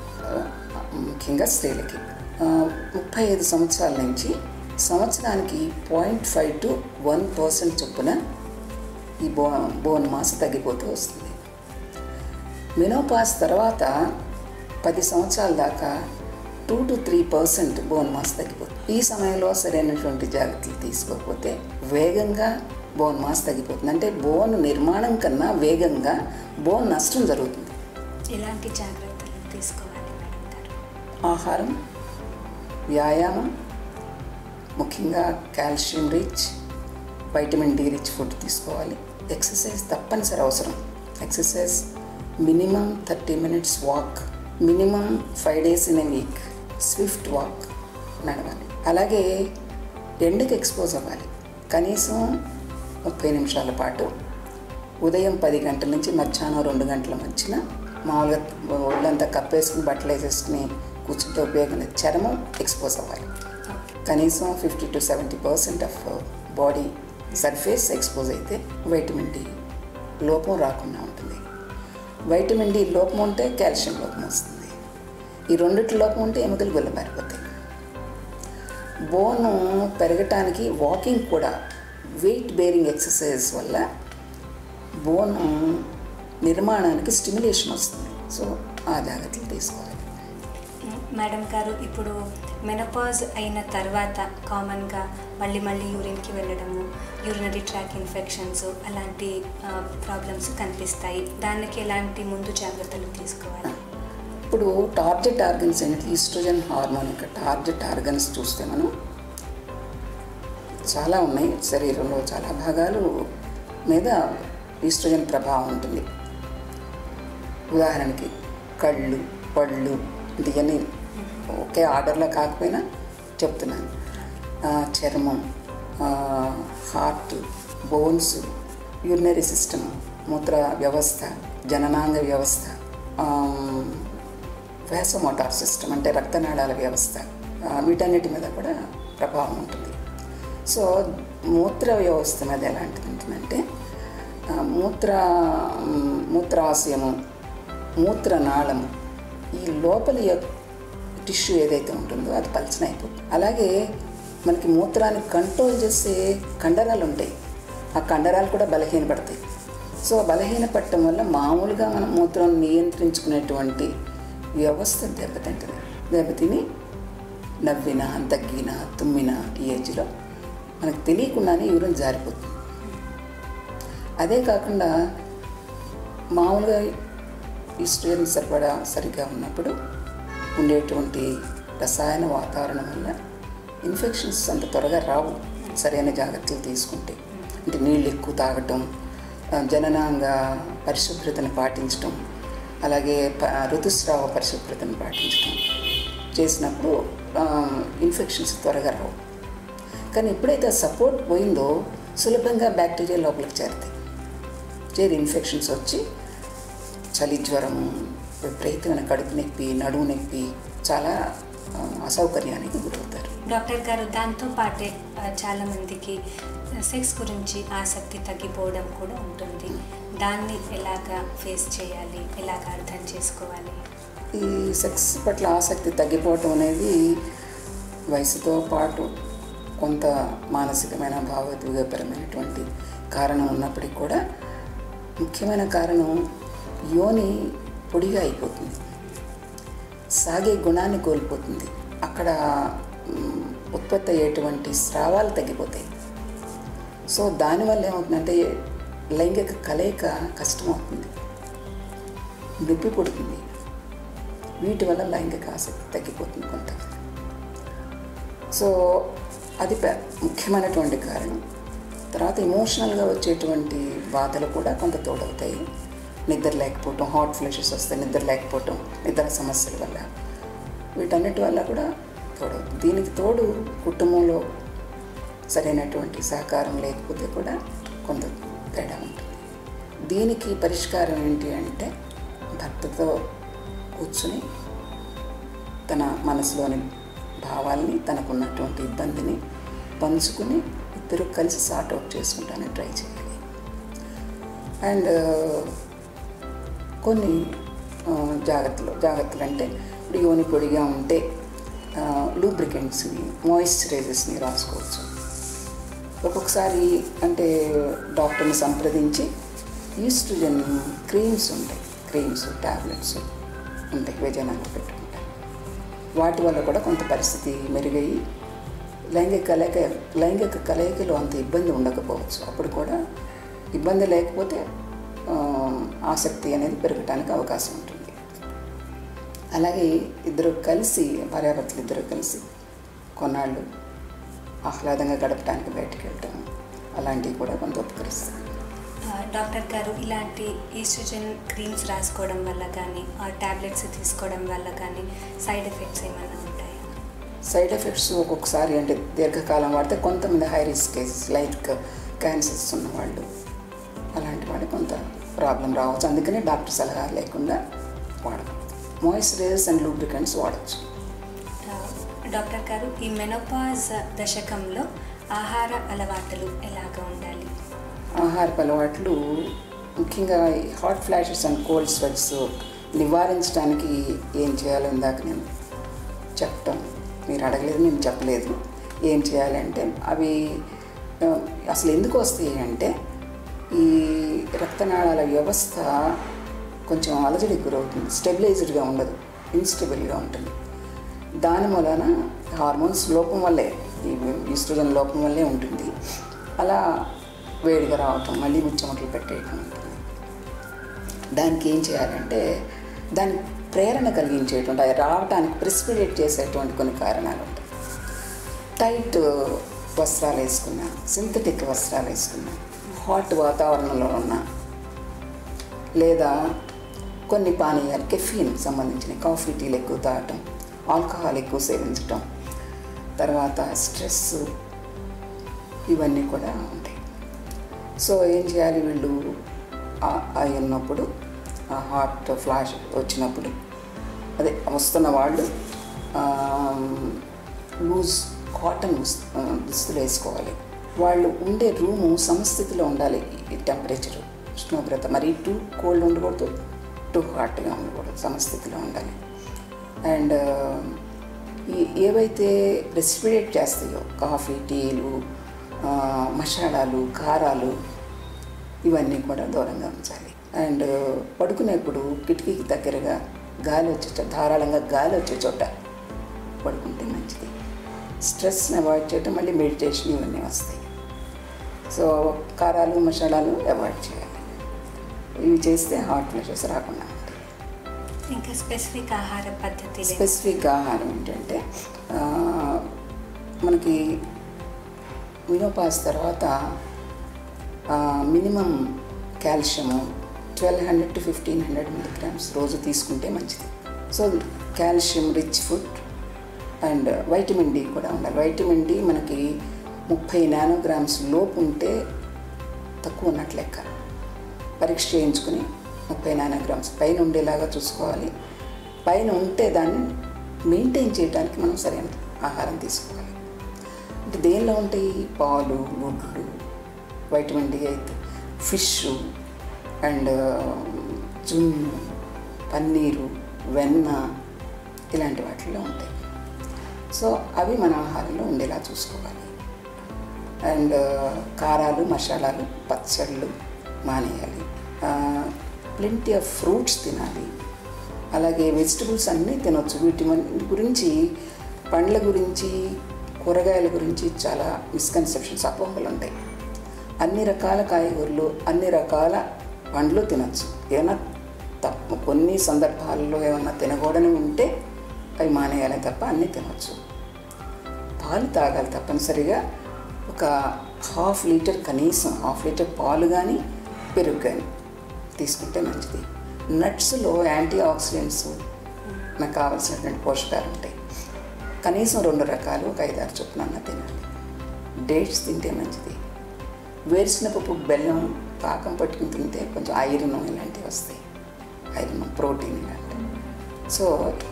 ముఖ్యంగా స్త్రీలకి. 35 సంవత్సరాల నుంచి సంవత్సరానికి 0.5 to 1% చొప్పున ఈ బోన్ మాస్ తగ్గిపోతూ వస్తుంది. మెనోపాజ్ తర్వాత 10 సంవత్సరాల దాకా 2 to 3% బోన్ మాస్ తగ్గిపోతుంది. ఈ సమయంలో సరైనటువంటి జాగ్రత్తలు తీసుకోకపోతే వేగంగా బోన్ మాస్ తగ్గిపోతుంది. అంటే బోన్ నిర్మాణం కన్నా వేగంగా బోన్ నష్టం జరుగుతుంది. ఎలాంటి జాగ్రత్తలు తీసుకోవాలి మేడం గారు? ఆహారం, వ్యాయామం, ముఖ్యంగా calcium rich, vitamin D rich food తీసుకోవాలి. ఎక్సర్సైజ్ తప్పనిసరి అవసరం. Exercise minimum 30 minutes walk, minimum 5 days in a week swift walk నడవాలి. అలాగే ఎండకి ఎక్స్పోజ్ అవ్వాలి. కనీసం 30 నిమిషాల పాటు ఉదయం 10 గంటల నుంచి మధ్యాహ్నం 2 గంటల మధ్యన మామూలుగా ఒళ్ళంతా కప్పేసుకుని బట్టలు వేసేసుకుని కూర్చుంటే ఉపయోగం లేదు. చర్మం ఎక్స్పోజ్ అవ్వాలి. కనీసం 50 to 70% of body surface expose అయితే వైటమిన్ డి లోపం రాకుండా ఉంటుంది. వైటమిన్ డి లోపం ఉంటే కాల్షియం లోపం వస్తుంది. ఈ రెండిటి లోపం ఉంటే ఎముకలు గుల్లబారిపోతాయి. బోను పెరగటానికి వాకింగ్ కూడా, వెయిట్ బేరింగ్ ఎక్సర్సైజ్ వల్ల బోను నిర్మాణానికి స్టిమ్యులేషన్ వస్తుంది. సో ఆ జాగ్రత్తలు తీసుకోవాలి. మేడం గారు, ఇప్పుడు మెనోపాజ్ అయిన తర్వాత కామన్గా మళ్ళీ యూరిన్కి వెళ్ళడము, యూరినరీ ట్రాక్ ఇన్ఫెక్షన్స్ అలాంటి ప్రాబ్లమ్స్ కనిపిస్తాయి. దానికి ఎలాంటి ముందు జాగ్రత్తలు తీసుకోవాలి? ఇప్పుడు టార్గెట్ ఆర్గన్స్ ఏంటంటే ఈస్ట్రోజన్ హార్మోన్ యొక్క టార్గెట్ ఆర్గన్స్ చూస్తే మనం చాలా ఉన్నాయి. శరీరంలో చాలా భాగాలు మీద ఈస్ట్రోజన్ ప్రభావం ఉంటుంది. ఉదాహరణకి కళ్ళు, పళ్ళు, ఇవన్నీ ఒకే ఆర్డర్లో కాకపోయినా చెప్తున్నాను. చర్మం, హార్ట్, బోన్స్, యూరినరీ సిస్టమ్, మూత్ర వ్యవస్థ, జననాంగ వ్యవస్థ, వాసోమోటార్ సిస్టమ్ అంటే రక్తనాళాల వ్యవస్థ, వీటన్నిటి మీద కూడా ప్రభావం ఉంటుంది. సో మూత్ర వ్యవస్థ మీద ఎలాంటిది ఉంటుందంటే మూత్రాశయము, మూత్రనాళము, ఈ లోపలి టిష్యూ ఏదైతే ఉంటుందో అది పలచన అయిపోతుంది. అలాగే మనకి మూత్రాన్ని కంట్రోల్ చేసే కండరాలు ఉంటాయి. ఆ కండరాలు కూడా బలహీనపడతాయి. సో బలహీనపడటం వల్ల మామూలుగా మనం మూత్రం నియంత్రించుకునేటువంటి వ్యవస్థ దెబ్బతిని నవ్వినా, దగ్గినా, తుమ్మినా ఈ ఏజ్లో మనకు తెలియకుండానే యూరిన్ జారిపోతుంది. అదే కాకుండా మామూలుగా ఈస్ట్రోజన్ సరిపడా సరిగ్గా ఉన్నప్పుడు ఉండేటువంటి రసాయన వాతావరణం వల్ల ఇన్ఫెక్షన్స్ అంత త్వరగా రావు సరైన జాగ్రత్తలు తీసుకుంటే. అంటే నీళ్ళు ఎక్కువ తాగటం, జననాంగ పరిశుభ్రతను పాటించటం, అలాగే ఋతుస్రావ పరిశుభ్రతను పాటించటం చేసినప్పుడు ఇన్ఫెక్షన్స్ త్వరగా రావు. కానీ ఎప్పుడైతే సపోర్ట్ పోయిందో సులభంగా బ్యాక్టీరియా లోపలికి చేరి ఇన్ఫెక్షన్స్ వచ్చి చలి జ్వరము, విపరీతమైన కడుపు నొప్పి, నడుము నొప్పి, చాలా అసౌకర్యానికి గురవుతారు. డాక్టర్ గారు, దాంతో పాటే చాలామందికి సెక్స్ గురించి ఆసక్తి తగ్గిపోవడం కూడా ఉంటుంది. దాన్ని ఎలాగా ఫేస్ చేయాలి, ఎలాగా అర్థం చేసుకోవాలి? ఈ సెక్స్ పట్ల ఆసక్తి తగ్గిపోవటం అనేది వయసుతో పాటు కొంత మానసికమైన, భావోద్వేగపరమైనటువంటి కారణం ఉన్నప్పటికీ కూడా ముఖ్యమైన కారణం యోని పొడిగా అయిపోతుంది, సాగే గుణాన్ని కోల్పోతుంది. అక్కడ ఉత్పత్తి అయ్యేటువంటి స్రావాలు తగ్గిపోతాయి. సో దానివల్ల ఏమవుతుందంటే లైంగిక కలయిక కష్టమవుతుంది, నొప్పి పుడుతుంది. వీటి వల్ల లైంగిక ఆసక్తి తగ్గిపోతుంది కొంత. సో అది ముఖ్యమైనటువంటి కారణం. తర్వాత ఎమోషనల్గా వచ్చేటువంటి బాధలు కూడా కొంత తోడవుతాయి. నిద్ర లేకపోవటం, హాట్ ఫ్లషెస్ వస్తాయి, నిద్ర లేకపోవటం, నిద్ర సమస్యల వల్ల వీటన్నిటి వల్ల కూడా తోడు. దీనికి తోడు కుటుంబంలో సరైనటువంటి సహకారం లేకపోతే కూడా కొంత తేడా ఉంటుంది. దీనికి పరిష్కారం ఏంటి అంటే భర్తతో కూర్చుని తన మనసులోని భావాల్ని, తనకున్నటువంటి ఇబ్బందిని పంచుకుని ఇద్దరు కలిసి సార్ట్ అవుట్ చేసుకుంటానికి ట్రై చేయాలి. అండ్ కొన్ని జాగ్రత్తలు అంటే ఇప్పుడు యోని పొడిగా ఉంటే లూబ్రికెంట్స్ని, మాయిశ్చరైజర్స్ని రాసుకోవచ్చు. ఒక్కొక్కసారి అంటే డాక్టర్ని సంప్రదించి ఈస్ట్రోజన్ క్రీమ్స్ ఉంటాయి, ట్యాబ్లెట్స్ ఉంటాయి, విజయనగరంలో పెట్టుకుంటారు. వాటి వల్ల కూడా కొంత పరిస్థితి మెరుగయ్యి లైంగిక కలయికలో అంత ఇబ్బంది ఉండకపోవచ్చు. అప్పుడు కూడా ఇబ్బంది లేకపోతే ఆసక్తి అనేది పెరగడానికి అవకాశం ఉంటుంది. అలాగే భార్యాభర్తలు ఇద్దరు కలిసి కొన్నాళ్ళు ఆహ్లాదంగా గడపడానికి బయటకు వెళ్ళటం అలాంటివి కూడా కొంత ఉపకరిస్తాయి. డాక్టర్ గారు, ఇలాంటి ఈస్ట్రోజన్ క్రీమ్స్ రాసుకోవడం వల్ల కానీ టాబ్లెట్స్ తీసుకోవడం వల్ల కానీ సైడ్ ఎఫెక్ట్స్ ఏమైనా ఉంటాయా? సైడ్ ఎఫెక్ట్స్ ఒక్కొక్కసారి అంటే దీర్ఘకాలం వాడితే కొంతమంది high risk cases like cancers ఉన్నవాళ్ళు అలాంటి వాళ్ళు కొంత ప్రాబ్లం రావచ్చు. అందుకనే డాక్టర్ సలహా లేకుండా వాడకూడదు. మాయిశ్చరైజర్స్ అండ్ లూబ్రికెంట్స్ వాడచ్చు. డాక్టర్ గారు, ఈ మెనోపాజ్ దశకంలో ఆహార అలవాట్లు ఎలాగా ఉండాలి? ఆహారపు అలవాట్లు ముఖ్యంగా హాట్ ఫ్లాషెస్ అండ్ కోల్డ్ స్వెట్స్ నివారించడానికి ఏం చేయాలో ఇందాక నేను చెప్పటం మీరు అడగలేదు, నేను చెప్పలేదు. ఏం చేయాలంటే అవి అసలు ఎందుకు వస్తాయి అంటే ఈ రక్తనాళాల వ్యవస్థ కొంచెం అలజడికి గురవుతుంది, స్టెబిలైజ్డ్గా ఉండదు, ఇన్స్టెబుల్గా ఉంటుంది. దాని వలన హార్మోన్స్ లోపం వల్లే, ఈ ఈస్ట్రోజన్ లోపం వల్లే ఉంటుంది. అలా వేడిగా రావటం, మళ్ళీ ముచ్చమట్లు పెట్టేయటం ఉంటుంది. దానికి ఏం చేయాలంటే దానికి ప్రేరణ కలిగించేటువంటి, అది రావటానికి ప్రెసిపిటేట్ చేసేటువంటి కొన్ని కారణాలు ఉంటాయి. టైట్ వస్త్రాలు వేసుకున్నా, సింథటిక్ వస్త్రాలు వేసుకున్నా, హాట్ వాతావరణంలో ఉన్నా, లేదా కొన్ని పానీయాలు కెఫీన్ సంబంధించిన కాఫీ, టీలు ఎక్కువ తాగటం, ఆల్కహాల్ ఎక్కువ సేవించటం, తర్వాత స్ట్రెస్, ఇవన్నీ కూడా ఉంటాయి. సో ఏం చేయాలి, వీళ్ళు అవి ఉన్నప్పుడు హాట్ ఫ్లాష్ వచ్చినప్పుడు వస్తున్న వాళ్ళు లూజ్ కాటన్ దుస్తులు వేసుకోవాలి. వాళ్ళు ఉండే రూము సమస్థితిలో ఉండాలి. ఈ టెంపరేచరు, ఉష్ణోగ్రత మరీ టూ కోల్డ్ ఉండకూడదు, టూ హాట్గా ఉండకూడదు, సమస్థితిలో ఉండాలి. అండ్ ఏవైతే ప్రెసిపిటేట్ చేస్తాయో కాఫీ, టీలు, మసాలాలు, కారాలు, ఇవన్నీ కూడా దూరంగా ఉంచాలి. అండ్ పడుకునేప్పుడు కిటికీకి దగ్గరగా ధారాళంగా గాలి వచ్చే చోట పడుకుంటే మంచిది. స్ట్రెస్ని అవాయిడ్ చేయటం, మళ్ళీ మెడిటేషన్, ఇవన్నీ వస్తాయి. సో కారాలు, మసాలాలు అవాయిడ్ చేయాలి. ఇవి చేస్తే హాట్ ఫ్లాషెస్ రాకుండా ఉంటాయి. ఇంకా స్పెసిఫిక్ ఆహార పద్ధతి, స్పెసిఫిక్ ఆహారం ఏంటంటే మనకి మెనోపాజ్ తర్వాత మినిమం కాల్షియము 1200 to 1500 milligrams రోజు తీసుకుంటే మంచిది. So calcium rich food and vitamin D కూడా ఉండాలి. వైటమిన్ డి మనకి 30 nanograms లోపు ఉంటే తక్కువ ఉన్నట్లు లెక్క. పరీక్ష చేయించుకుని 30 nanograms పైన ఉండేలాగా చూసుకోవాలి. పైన ఉంటే దాన్ని మెయింటైన్ చేయడానికి మనం సరైన ఆహారం తీసుకోవాలి. అంటే దేనిలో ఉంటాయి, పాలు, గుడ్లు, వైటమిన్ డి అయితే ఫిష్ అండ్ జున్ను, పన్నీరు, వెన్న, ఇలాంటి వాటిల్లో ఉంటాయి. సో అవి మన ఆహారంలో ఉండేలా చూసుకోవాలి. అండ్ కారాలు, మసాలాలు, పచ్చళ్ళు మానేయాలి. ప్లెంటీ ఆఫ్ ఫ్రూట్స్ తినాలి. అలాగే వెజిటబుల్స్ అన్నీ తినొచ్చు. వీటి గురించి, పండ్ల గురించి, కూరగాయల గురించి చాలా మిస్కన్సెప్షన్స్, అపోహలు ఉంటాయి. అన్ని రకాల కాయగూరలు, అన్ని రకాల పండ్లు తినచ్చు. ఏమైనా కొన్ని సందర్భాల్లో ఏమన్నా తినకూడని ఉంటే అవి మానేయాలి తప్ప అన్నీ తినవచ్చు. పాలు తాగాలి తప్పనిసరిగా. ఒక ½ లీటర్, కనీసం ½ లీటర్ పాలు కానీ పెరుగు కానీ తీసుకుంటే మంచిది. నట్స్లో యాంటీ ఆక్సిడెంట్స్ నాకు కావాల్సినటువంటి పోషకాలు ఉంటాయి. కనీసం 2 రకాలు ఒక 5-6 చొప్పున తినాలి. డేట్స్ తింటే మంచిది. వేరుశనగపప్పు బెల్లం పాకం పట్టుకుని తింటే కొంచెం ఐరన్ ఇలాంటివి వస్తాయి. ఐరన్, ప్రోటీన్ ఇలాంటివి. సో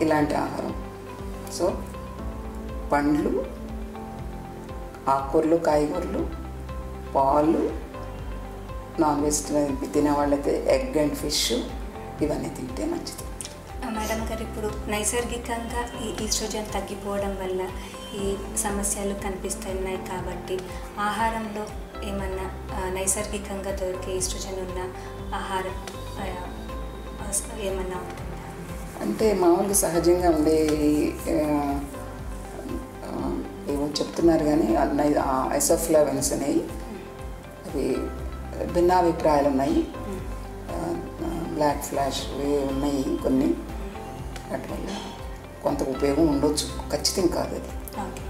ఇలాంటి ఆహారం. సో పండ్లు, ఆకుకూరలు, కాయగూరలు, పాలు, నాన్ వెజ్ తినే వాళ్ళైతే ఎగ్ అండ్ ఫిష్ ఇవన్నీ తింటే మంచిది. మేడం గారు, ఇప్పుడు నైసర్గికంగా ఈ ఈస్ట్రోజన్ తగ్గిపోవడం వల్ల ఈ సమస్యలు కనిపిస్తున్నాయి కాబట్టి ఆహారంలో ఏమన్నా నైసర్గికంగా దొరికే ఈస్ట్రోజన్ ఉన్న ఆహారం ఏమన్నా ఉంటుందా? అంటే మామూలుగా సహజంగా ఉండే ఏమో చెప్తున్నారు కానీ ఐసోఫ్లావిన్స్ అనేవి అవి భిన్నాభిప్రాయాలు ఉన్నాయి. బ్లాక్ ఫ్లాష్ ఉన్నాయి కొన్ని. వాటి వల్ల కొంత ఉపయోగం ఉండొచ్చు, ఖచ్చితం కాదు అది. ఓకే.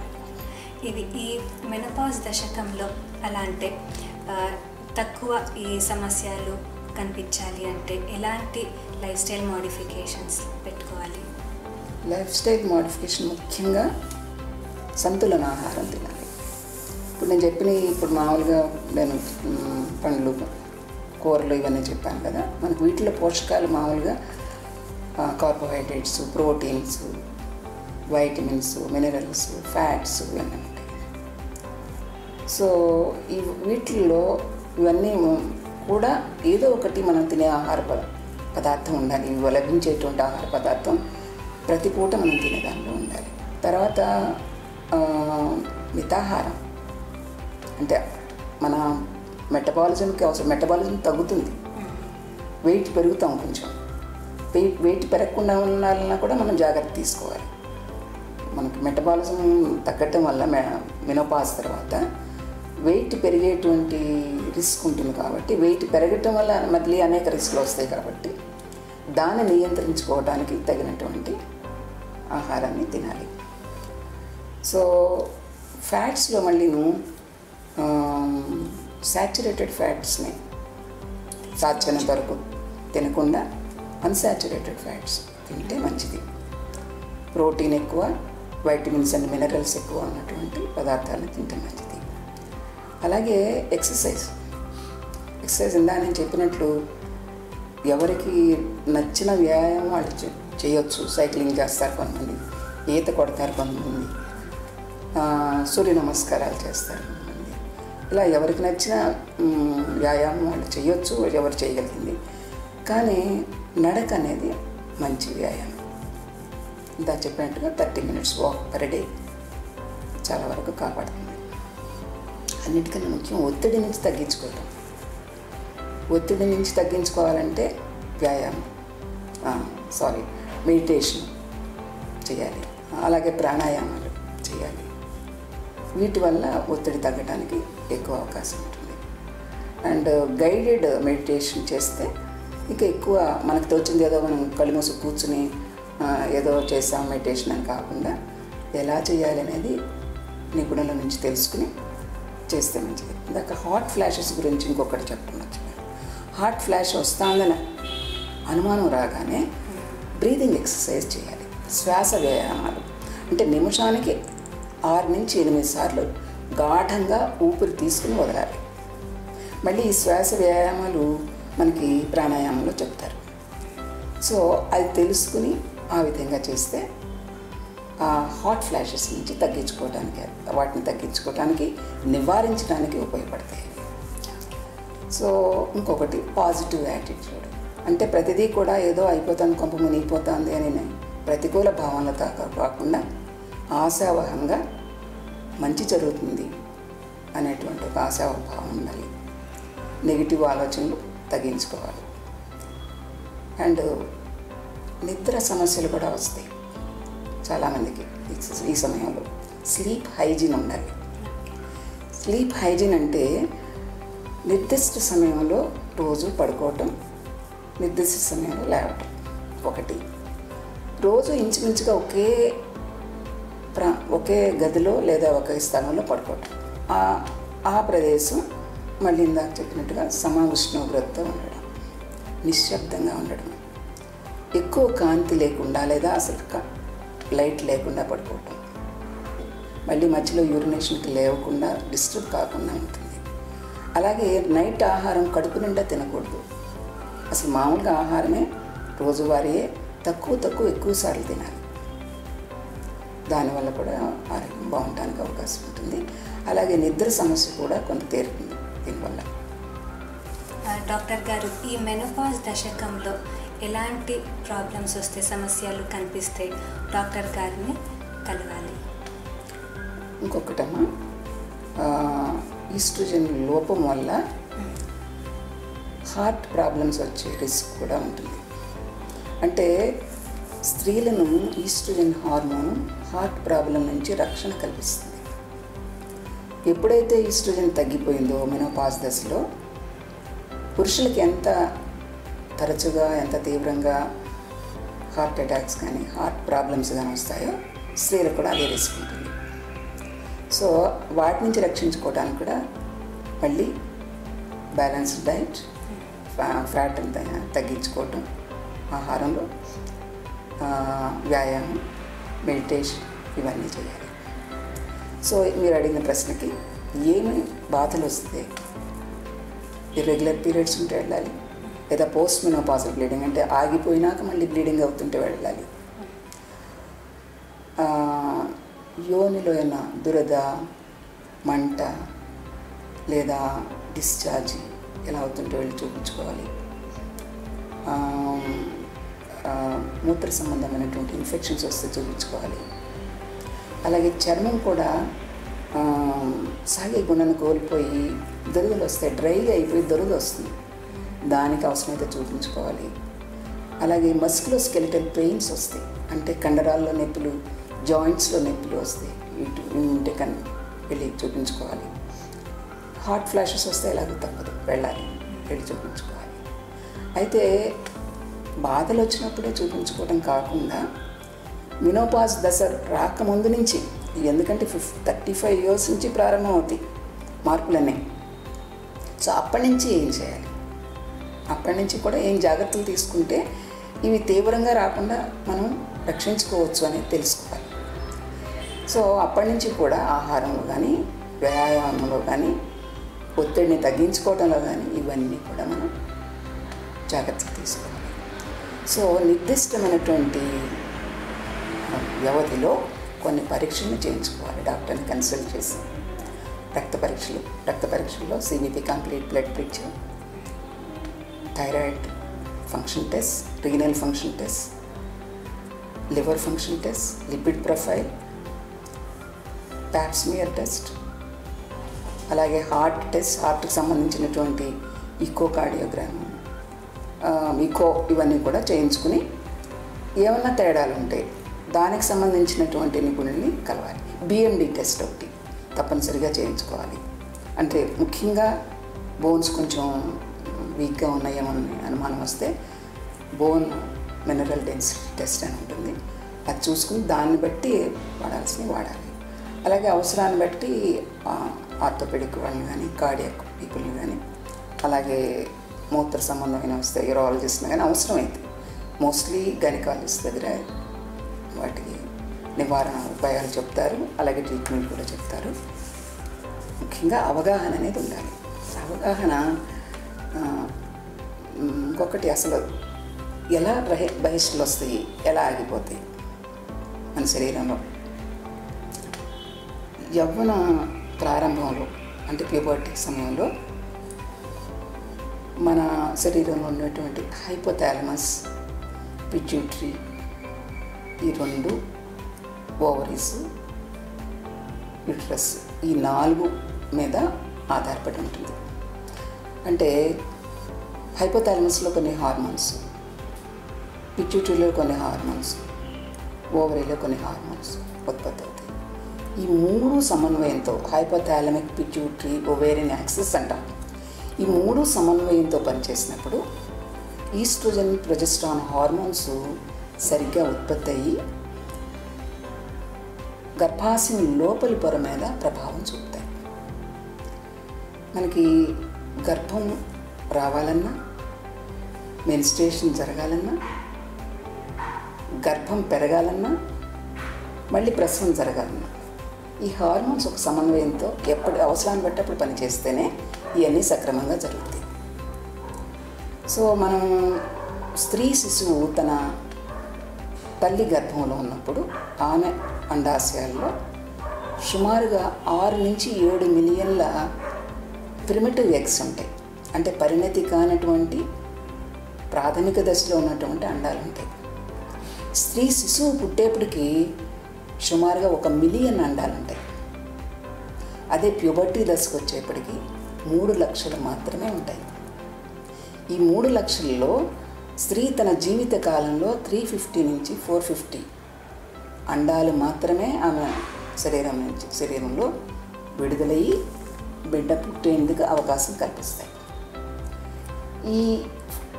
ఇది ఈ మెనోపాజ్ దశకంలో అలా అంటే తక్కువ ఈ సమస్యలు కనిపించాలి అంటే ఎలాంటి లైఫ్ స్టైల్ మోడిఫికేషన్స్ పెట్టుకోవాలి? లైఫ్ స్టైల్ మోడిఫికేషన్ ముఖ్యంగా సంతులన ఆహారం తినాలి. ఇప్పుడు నేను ఇప్పుడు మామూలుగా నేను పండ్లు, కూరలు ఇవన్నీ చెప్పాను కదా. మనకు వీటిలో పోషకాలు మామూలుగా carbohydrates, proteins, vitamins, minerals, fats ఇవన్నీ ఉంటాయి. సో వీటిల్లో ఇవన్నీ కూడా ఏదో ఒకటి మనం తినే ఆహార పదార్థం ఉండాలి. ఇవి లభించేటువంటి ఆహార పదార్థం ప్రతి పూట మనం తినేదానిలో ఉండాలి. తర్వాత మితాహారం అంటే మన మెటబాలిజంకి అవసరం. మెటబాలిజం తగ్గుతుంది, వెయిట్ పెరుగుతాం. కొంచెం వెయిట్ పెరగకుండా ఉండాలన్నా కూడా మనం జాగ్రత్త తీసుకోవాలి. మనకి మెటబాలిజం తగ్గటం వల్ల మెనోపాజ్ తర్వాత వెయిట్ పెరిగేటువంటి రిస్క్ ఉంటుంది. కాబట్టి వెయిట్ పెరగటం వల్ల మళ్ళీ అనేక రిస్కులు వస్తాయి. కాబట్టి దాన్ని నియంత్రించుకోవడానికి తగినటువంటి ఆహారాన్ని తినాలి. సో ఫ్యాట్స్లో మళ్ళీను సాచురేటెడ్ ఫ్యాట్స్ని సాధ్యమైనంత వరకు తినకుండా అన్సాచురేటెడ్ ఫ్యాట్స్ తింటే మంచిది. ప్రోటీన్ ఎక్కువ, వైటమిన్స్ అండ్ మినరల్స్ ఎక్కువ ఉన్నటువంటి పదార్థాలను తింటే మంచిది. అలాగే ఎక్సర్సైజ్ ఇందా నేను చెప్పినట్లు ఎవరికి నచ్చిన వ్యాయామం వాళ్ళు చేయొచ్చు. సైక్లింగ్ చేస్తారు కొంతమంది, ఈత కొడతారు కొంతమంది, సూర్య నమస్కారాలు చేస్తారు కొంతమంది. ఇలా ఎవరికి నచ్చిన వ్యాయామం వాళ్ళు చేయొచ్చు, ఎవరు చేయగలిగింది. కానీ నడక అనేది మంచి వ్యాయామం. ఇందా చెప్పినట్టుగా 30 minutes వాక్ పర్ డే చాలా వరకు కాపాడుతుంది. అన్నిటికన్నా ముఖ్యం ఒత్తిడి నుంచి తగ్గించుకోవటం. ఒత్తిడి నుంచి తగ్గించుకోవాలంటే వ్యాయామం మెడిటేషన్ చేయాలి. అలాగే ప్రాణాయామాలు చేయాలి. వీటి వల్ల ఒత్తిడి తగ్గడానికి ఎక్కువ అవకాశం ఉంటుంది. అండ్ గైడెడ్ మెడిటేషన్ చేస్తే ఇంకా ఎక్కువ మనకు తోచింది ఏదో మనం కళ్ళు మూసి కూర్చుని ఏదో చేసాం మెడిటేషన్ అని కాకుండా ఎలా చేయాలి అనేది నిపుణుల నుంచి తెలుసుకుని చేస్తే మంచిది. ఇందాక హాట్ ఫ్లాషెస్ గురించి ఇంకొకటి చెప్పడం మర్చిపోయాను. హాట్ ఫ్లాష్ వస్తుందని అనుమానం రాగానే బ్రీదింగ్ ఎక్సర్సైజ్ చేయాలి. శ్వాస వ్యాయామాలు అంటే నిమిషానికి 6 నుంచి 8 సార్లు గాఢంగా ఊపిరి తీసుకుని వదలాలి. మళ్ళీ ఈ శ్వాస వ్యాయామాలు మనకి ప్రాణాయామంలో చెప్తారు. సో అది తెలుసుకుని ఆ విధంగా చేస్తే ఆ హాట్ ఫ్లాషెస్ నుంచి వాటిని తగ్గించుకోవడానికి నివారించడానికి ఉపయోగపడతాయి. సో ఇంకొకటి పాజిటివ్ యాటిట్యూడ్. అంటే ప్రతిదీ కూడా ఏదో అయిపోతుంది, కొంప మునిగిపోతుంది అని ప్రతికూల భావనలతో కాకుండా ఆశావహంగా మంచి జరుగుతుంది అనేటువంటి ఒక ఆశాభావం ఉండాలి. నెగిటివ్ ఆలోచనలు తగ్గించుకోవాలి. అండ్ నిద్ర సమస్యలు కూడా వస్తాయి చాలామందికి ఈ సమయంలో. స్లీప్ హైజీన్ ఉండాలి. స్లీప్ హైజీన్ అంటే నిర్దిష్ట సమయంలో రోజు పడుకోవటం, నిర్దిష్ట సమయంలో లేవటం. ఒకటి, రోజు ఇంచుమించుగా ఒకే గదిలో లేదా ఒకే స్థలంలో పడుకోవటం. ఆ ప్రదేశం మళ్ళీ ఇందాక చెప్పినట్టుగా సమ ఉష్ణోగ్రతతో ఉండడం, నిశ్శబ్దంగా ఉండడం. ఎక్కువ కాంతి లేకుండా లేదా అసలు లైట్ లేకుండా పడుకోవటం, మళ్ళీ మధ్యలో యూరినేషన్కి లేవకుండా డిస్టర్బ్ కాకుండా ఉంటుంది. అలాగే నైట్ ఆహారం కడుపు నిండా తినకూడదు. అసలు మామూలుగా ఆహారమే రోజువారీయే ఎక్కువ సార్లు తినాలి. దానివల్ల కూడా ఆరోగ్యం బాగుండడానికి అవకాశం ఉంటుంది. అలాగే నిద్ర సమస్య కూడా కొంత తీరుతుంది దీనివల్ల. డాక్టర్ గారు, ఈ మెనోపాజ్ దశకంలో ఎలాంటి ప్రాబ్లమ్స్ వస్తే, సమస్యలు కనిపిస్తే డాక్టర్ గారిని కలవాలి? ఇంకొకటమ్మా, ఈస్ట్రోజన్ లోపం వల్ల హార్ట్ ప్రాబ్లమ్స్ వచ్చే రిస్క్ కూడా ఉంటుంది. అంటే స్త్రీలను ఈస్ట్రోజన్ హార్మోన్ హార్ట్ ప్రాబ్లం నుంచి రక్షణ కల్పిస్తుంది. ఎప్పుడైతే ఈస్ట్రోజన్ తగ్గిపోయిందో మెనోపాజ్ దశలో పురుషులకి ఎంత తరచుగా ఎంత తీవ్రంగా హార్ట్ అటాక్స్ కానీ హార్ట్ ప్రాబ్లమ్స్ కానీ వస్తాయో స్త్రీలకు కూడా అదే రిస్క్ ఉంటుంది. సో వాటి నుంచి రక్షించుకోవడానికి కూడా మళ్ళీ బ్యాలెన్స్డ్ డైట్, ఫ్యాట్ తగ్గించుకోవటం, ఆహారంలో వ్యాయామం, మెడిటేషన్ ఇవన్నీ చేయాలి. సో మీరు అడిగిన ప్రశ్నకి ఏమి బాధలు వస్తే ఇర్రెగ్యులర్ పీరియడ్స్ ఉంటే వెళ్ళాలి, లేదా పోస్ట్ మెనోపాజల్ బ్లీడింగ్ అంటే ఆగిపోయినాక మళ్ళీ బ్లీడింగ్ అవుతుంటే వెళ్ళాలి, యోనిలో ఏమైనా దురద, మంట లేదా డిశ్చార్జ్ ఎలా అవుతుంటే వెళ్ళి చూపించుకోవాలి, మూత్ర సంబంధమైనటువంటి ఇన్ఫెక్షన్స్ వస్తే చూపించుకోవాలి. అలాగే చర్మం కూడా సాగే గుణాన్ని కోల్పోయి దురదలు వస్తాయి, డ్రైగా అయిపోయి దురద వస్తుంది, దానికి అవసరమైతే చూపించుకోవాలి. అలాగే మస్కులోస్కెలిటల్ పెయిన్స్ వస్తాయి, అంటే కండరాల్లో నొప్పులు, జాయింట్స్లో నొప్పులు వస్తాయి, ఉంటే వెళ్ళి చూపించుకోవాలి. హాట్ ఫ్లాషెస్ వస్తే ఎలాగో తప్పదు, వెళ్ళి చూపించుకోవాలి. అయితే బాధలు వచ్చినప్పుడే చూపించుకోవడం కాకుండా మెనోపాజ్ దశ రాకముందు నుంచి, ఎందుకంటే 35 years నుంచి ప్రారంభం అవుతాయి మార్పులన్నీ. సో అప్పటి నుంచి ఏం చేయాలి, అప్పటి నుంచి కూడా ఏం జాగ్రత్తలు తీసుకుంటే ఇవి తీవ్రంగా రాకుండా మనం రక్షించుకోవచ్చు అనేది తెలుసుకోవాలి. సో అప్పటి నుంచి కూడా ఆహారంలో కానీ, వ్యాయామంలో కానీ, ఒత్తిడిని తగ్గించుకోవడంలో కానీ ఇవన్నీ కూడా మనం జాగ్రత్తలు తీసుకోవాలి. సో నిర్దిష్టమైనటువంటి వ్యవధిలో కొన్ని పరీక్షలను చేయించుకోవాలి, డాక్టర్ని కన్సల్ట్ చేసి. రక్త పరీక్షల్లో CBP complete blood picture, thyroid function test, renal function test, liver function test, lipid profile, Pap smear test, అలాగే హార్ట్ టెస్ట్, హార్ట్కి సంబంధించినటువంటి ఈకోకార్డియోగ్రామ్, ఇవన్నీ కూడా చేయించుకుని ఏమన్నా తేడాలు ఉంటే దానికి సంబంధించినటువంటి నిపుణుల్ని కలవాలి. బిఎండి టెస్ట్ ఒకటి తప్పనిసరిగా చేయించుకోవాలి. అంటే ముఖ్యంగా బోన్స్ కొంచెం వీక్గా ఉన్నాయేమని అనుమానం వస్తే బోన్ మినరల్ డెన్సిటీ టెస్ట్ అని ఉంటుంది, అది చూసుకుని దాన్ని బట్టి వాడాల్సినవి వాడాలి. అలాగే అవసరాన్ని బట్టి ఆర్థోపెడిక్ వాళ్ళని కానీ, కార్డియాక్ పీపుల్ని కానీ, అలాగే మూత్ర సంబంధమైన వస్తే యూరాలజిస్ట్ని కానీ అవసరమైతే మోస్ట్లీ గైనకాలజిస్ట్ దగ్గర వాటికి నివారణ ఉపాయాలు చెప్తారు, అలాగే ట్రీట్మెంట్ కూడా చెప్తారు. ముఖ్యంగా అవగాహన అనేది ఉండాలి. అవగాహన ఇంకొకటి, అసలు ఎలా బహిష్టులు వస్తాయి, ఎలా ఆగిపోతాయి మన శరీరంలో. యవ్వన ప్రారంభంలో అంటే ప్యూబర్టీ సమయంలో మన శరీరంలో ఉన్నటువంటి హైపోథాలమస్, పిట్యూటరీ, ఈ 2 ఓవరీస్, యూట్రస్, ఈ 4 మీద ఆధారపడి ఉంటుంది. అంటే హైపోథాలమస్లో కొన్ని హార్మోన్స్, పిట్యూటరీలో కొన్ని హార్మోన్స్, ఓవరీలో కొన్ని హార్మోన్స్ ఉత్పత్తి అవుతాయి. ఈ 3 సమన్వయంతో హైపోథాలమిక్, పిట్యూటరీ, ఓవేరియన్ యాక్సిస్ అంటాం. ఈ 3 సమన్వయంతో పనిచేసినప్పుడు ఈస్ట్రోజన్, ప్రొజెస్ట్రాన్ హార్మోన్స్ సరిగ్గా ఉత్పత్తి అయ్యి గర్భాశయం లోపలి పొర మీద ప్రభావం చూపుతాయి. మనకి గర్భం రావాలన్నా, మెన్స్ట్రుయేషన్ జరగాలన్నా, గర్భం పెరగాలన్నా మళ్ళీ ప్రసవం జరగాలన్నా ఈ హార్మోన్స్ ఒక సమన్వయంతో ఎప్పుడు అవసరాన్ని బట్టి అప్పుడు పనిచేస్తేనే ఇవన్నీ సక్రమంగా జరుగుతాయి. సో మనం స్త్రీ శిశువు తన తల్లి గర్భంలో ఉన్నప్పుడు ఆమె అండాశయాల్లో సుమారుగా 6 నుంచి 7 మిలియన్ల ప్రిమిటివ్ ఎగ్స్ ఉంటాయి. అంటే పరిణతి కానటువంటి ప్రాథమిక దశలో ఉన్నటువంటి అండాలు ఉంటాయి. స్త్రీ శిశువు పుట్టేప్పటికి సుమారుగా 1 మిలియన్ అండాలు ఉంటాయి. అదే ప్యూబర్టీ దశకు వచ్చేప్పటికి 3 లక్షలు మాత్రమే ఉంటాయి. ఈ 3 లక్షల్లో స్త్రీ తన జీవిత కాలంలో 350 నుంచి 450 అండాలు మాత్రమే ఆమె శరీరంలో విడుదలయ్యి బిడ్డ పుట్టేందుకు అవకాశం కల్పిస్తాయి. ఈ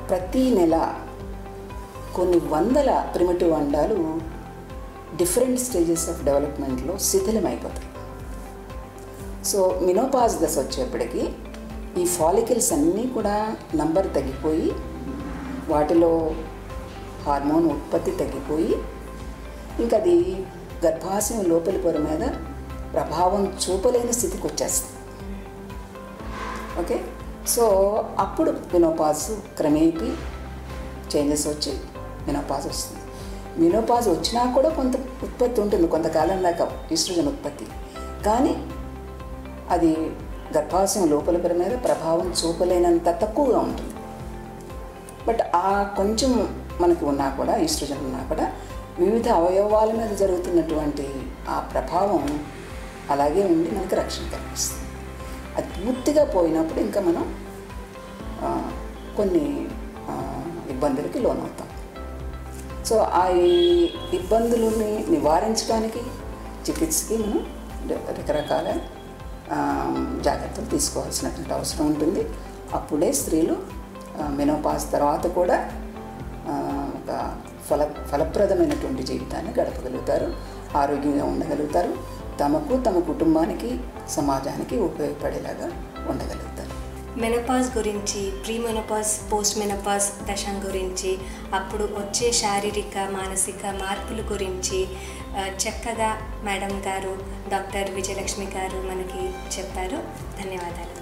ప్రతి నెల కొన్ని వందల ప్రిమిటివ్ అండాలు డిఫరెంట్ స్టేజెస్ ఆఫ్ డెవలప్మెంట్లో శిథిలమైపోతాయి. సో మినోపాజ్ దశ వచ్చేప్పటికి ఈ ఫాలికల్స్ అన్నీ కూడా నంబర్ తగ్గిపోయి వాటిలో హార్మోన్ ఉత్పత్తి తగ్గిపోయి ఇంకా అది గర్భాశయం లోపలి పొర మీద ప్రభావం చూపలేని స్థితికి వచ్చేస్తుంది. ఓకే, సో అప్పుడు మినోపాజ్ క్రమేపీ చేంజెస్ వచ్చి మినోపాజ్ వస్తుంది. మినోపాజ్ వచ్చినా కూడా కొంత ఉత్పత్తి ఉంటుంది, కొంతకాలం దాకా ఈస్ట్రోజన్ ఉత్పత్తి, కానీ అది గర్భాశయం లోపల పొర మీద ప్రభావం చూపలేనంత తక్కువగా ఉంటుంది. బట్ ఆ కొంచెం మనకి ఉన్నా కూడా ఈస్ట్రోజన్ ఉన్నా కూడా వివిధ అవయవాల మీద జరుగుతున్నటువంటి ఆ ప్రభావం అలాగే ఉండి మనకి రక్షణ కల్పిస్తుంది. అది పూర్తిగా పోయినప్పుడు ఇంకా మనం కొన్ని ఇబ్బందులకి లోనవుతాం. సో ఆ ఇబ్బందులని నివారించడానికి చికిత్సకి మనం రకరకాల జాగ్రత్తలు తీసుకోవాల్సినటువంటి అవసరం ఉంటుంది. అప్పుడే స్త్రీలు మెనోపాజ్ తర్వాత కూడా ఒక ఫలప్రదమైనటువంటి జీవితాన్ని గడపగలుగుతారు, ఆరోగ్యంగా ఉండగలుగుతారు, తమకు తమ కుటుంబానికి సమాజానికి ఉపయోగపడేలాగా ఉండగలుగుతారు. మెనోపాజ్ గురించి, ప్రీ మెనోపాజ్, పోస్ట్ మెనోపాజ్ దశ గురించి, అప్పుడు వచ్చే శారీరక మానసిక మార్పుల గురించి చక్కగా మేడం గారు, డాక్టర్ విజయలక్ష్మి గారు మనకి చెప్పారు. ధన్యవాదాలు.